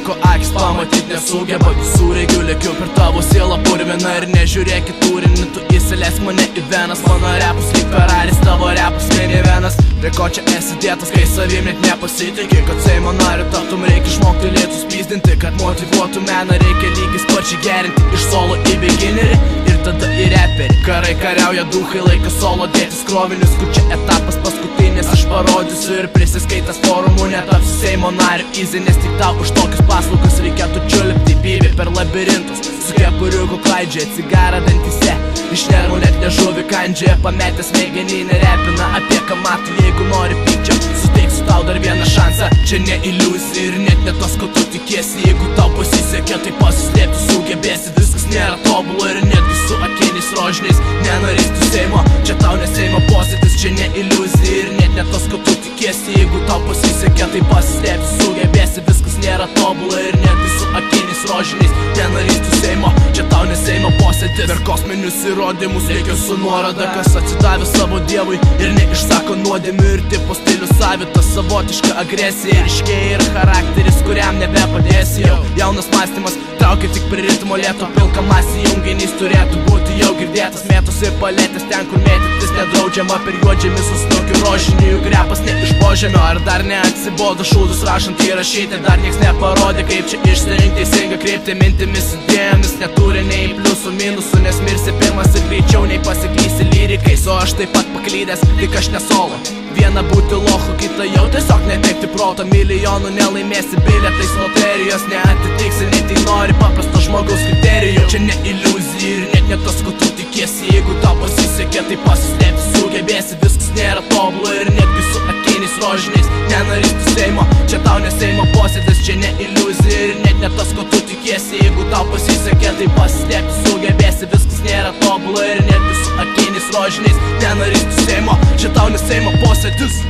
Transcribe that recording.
ko akis pamatyt nesugeba. Visų regių lėkiu per tavo sielą purvina ir nežiūrėk į turinį, tu įsileisk mane į venas. Mano repus lyg Feraris, tavo repus minivenas. Prie ko čia esi dėtas, kai savim net nepasitiki? Kad Seimo nariu taptum, reikia išmokti lėtus pyzdinti. Kad motyvuotų meną, reikia lygis sparčiai gerinti. Iš solo į beginnerį ir tada į reperį. Karai kariauja duhai, laikas solo dėtis krovinius. Kur čia etapas paskutinis, aš parodysiu ir prisiskaitęs forumų netapsiu Seimo nariu easy. Nes tik tau už tokius paslaugas reikėtų čiulpti bybį per labirintus. Su kepuriuku klaidžia cigarą dantyse, iš nervų net nežuvi kandžia. Pametęs smegenį nerepina apie ką matų. Jeigu nori pykčio, suteiksiu tau dar vieną šansą. Čia ne iliuzija ir net ne tos, ko tu tikiesi. Jeigu tau pasisekė, tai pasislėpti sugebėsi. Viskas nėra tobula ir netgi su akiniais rožiniais nenorės tu Seimo. Čia tau ne Seimo posėdis, čia ne iliuzija ir net ne tos, ko tu tikiesi. Jeigu tau pasisekė, tai pasislėpti sugebėsi. Viskas nėra tobula ir netgi su akiniais rožiniais nenorės tu Seimo. Čia tau ne Seimo posėdis. Per kosminius įrodymus reikia su nuoroda, kas atsidavė savo dievui ir neišsako nuodėmių. Ir tipo stilius savitas, savotiška agresija. Ryškiai ir charakteris, kuriam nebepadėsi jau. Jaunas mąstymas traukia tik prie ritmo lėto. Pilka masė junginys turėtų būti jau girdėtas. Mėtos ir paletės ten, kur mėtytis nedraudžiama. Per juodžemį susnokiu rožinį, juk repas ne iš požemio. Ar dar neatsibodo šūdus rašant įrašyti? Dar nieks neparodė, kaip čia išsirinkti teisingą kryptį. Mintimis idėjomis neturi nei pliusų minusų, nes mirsi pirmas ir greičiau nei pasiklysi lyrikais. O aš taip pat paklydęs, tik aš ne solo. Viena būti lochu, kita jau tiesiog netekti proto. Milijonų nelaimėsi bilietais, loterijos neatitiksi, nei tai nori paprasto žmogaus kriterijų. Čia ne iliuzija ir net ne tas, ko tu tikiesi. Jeigu tau pasisekė, tai pasislėpti sugebėsi. Viskas nėra tobula ir netgi su akiniais rožiniais nenorės tu Seimo. Čia tau ne Seimo posėdis, čia ne iliuzija ir net ne tas, ko tu tikiesi. Jeigu tau pasisekė, tai pasislėpti sugebėsi. Viskas nėra tobula ir netgi su akiniais rožiniais nenorės tu Seimo. Čia tau ne Seimo posėdis.